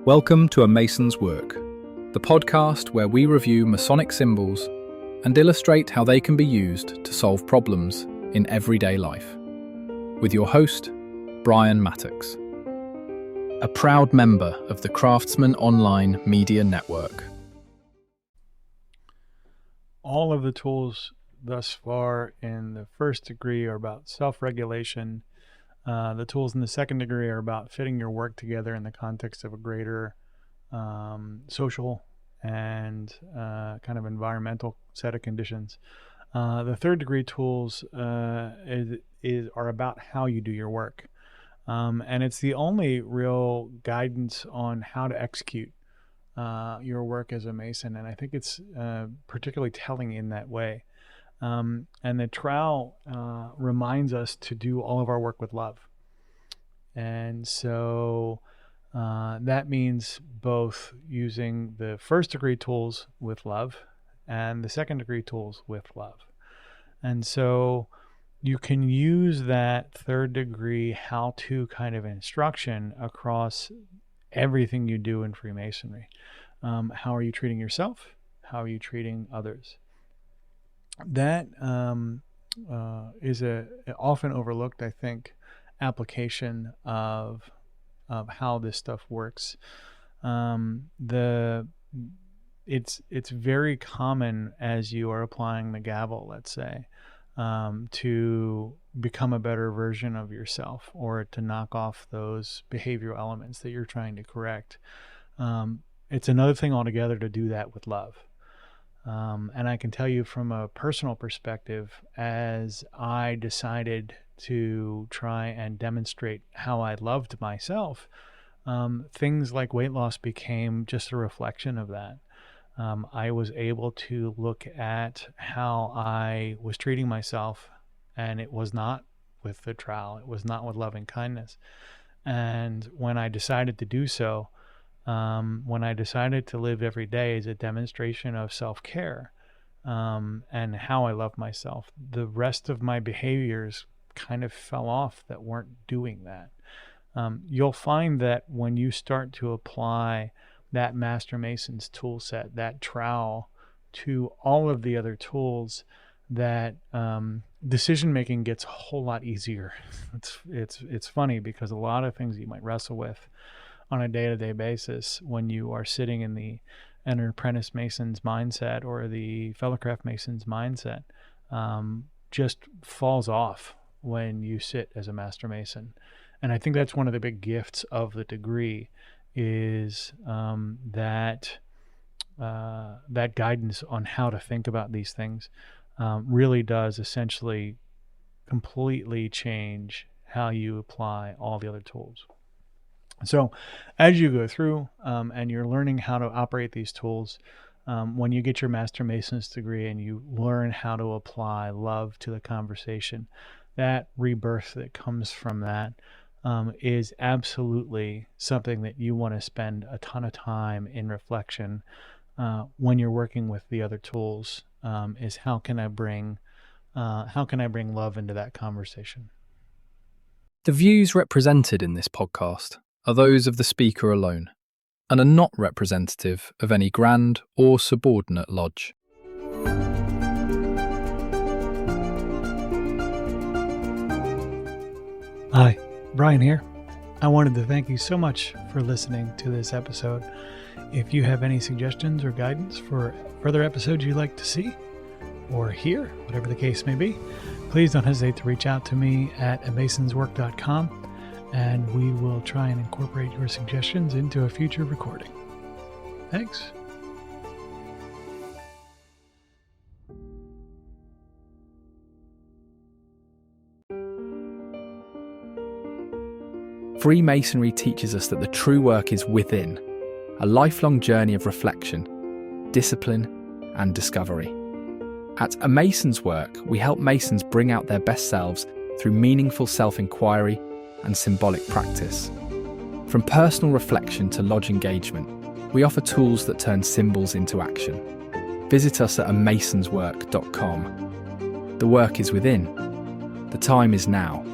Welcome to A Mason's Work, the podcast where we review Masonic symbols and illustrate how they can be used to solve problems in everyday life. With your host, Brian Mattox, a proud member of the Craftsman Online Media Network. All of the tools thus far in the first degree are about self-regulation. The tools in the second degree are about fitting your work together in the context of a greater social and kind of environmental set of conditions. The third degree tools are about how you do your work. And it's the only real guidance on how to execute your work as a Mason. And I think it's particularly telling in that way. And the Trowel reminds us to do all of our work with love. And so that means both using the first degree tools with love and the second degree tools with love. And so you can use that third degree how-to kind of instruction across everything you do in Freemasonry. How are you treating yourself? How are you treating others? That is a often overlooked, I think, application of how this stuff works. It's very common as you are applying the gavel, let's say, to become a better version of yourself or to knock off those behavioral elements that you're trying to correct. It's another thing altogether to do that with love. And I can tell you from a personal perspective, as I decided to try and demonstrate how I loved myself, things like weight loss became just a reflection of that. I was able to look at how I was treating myself, and it was not with the trowel. It was not with loving kindness. And when I decided to do so, when I decided to live every day as a demonstration of self-care and how I love myself, the rest of my behaviors kind of fell off that weren't doing that. You'll find that when you start to apply that Master Mason's tool set, that trowel, to all of the other tools, that decision making gets a whole lot easier. It's funny because a lot of things you might wrestle with on a day-to-day basis when you are sitting in the apprentice Mason's mindset or the fellowcraft Mason's mindset just falls off when you sit as a Master Mason. And I think that's one of the big gifts of the degree is that guidance on how to think about these things really does essentially completely change how you apply all the other tools. So as you go through and you're learning how to operate these tools, when you get your Master Mason's degree and you learn how to apply love to the conversation, that rebirth that comes from that is absolutely something that you want to spend a ton of time in reflection when you're working with the other tools, is how can I bring love into that conversation? The views represented in this podcast are those of the speaker alone and are not representative of any grand or subordinate lodge. Hi, Brian here. I wanted to thank you so much for listening to this episode. If you have any suggestions or guidance for further episodes you'd like to see or hear, whatever the case may be, please don't hesitate to reach out to me at amasonswork.com. and we will try and incorporate your suggestions into a future recording. Thanks. Freemasonry teaches us that the true work is within, a lifelong journey of reflection, discipline, and discovery. At A Mason's Work, we help Masons bring out their best selves through meaningful self-inquiry and symbolic practice. From personal reflection to lodge engagement, we offer tools that turn symbols into action. Visit us at amasonswork.com. The work is within. The time is now.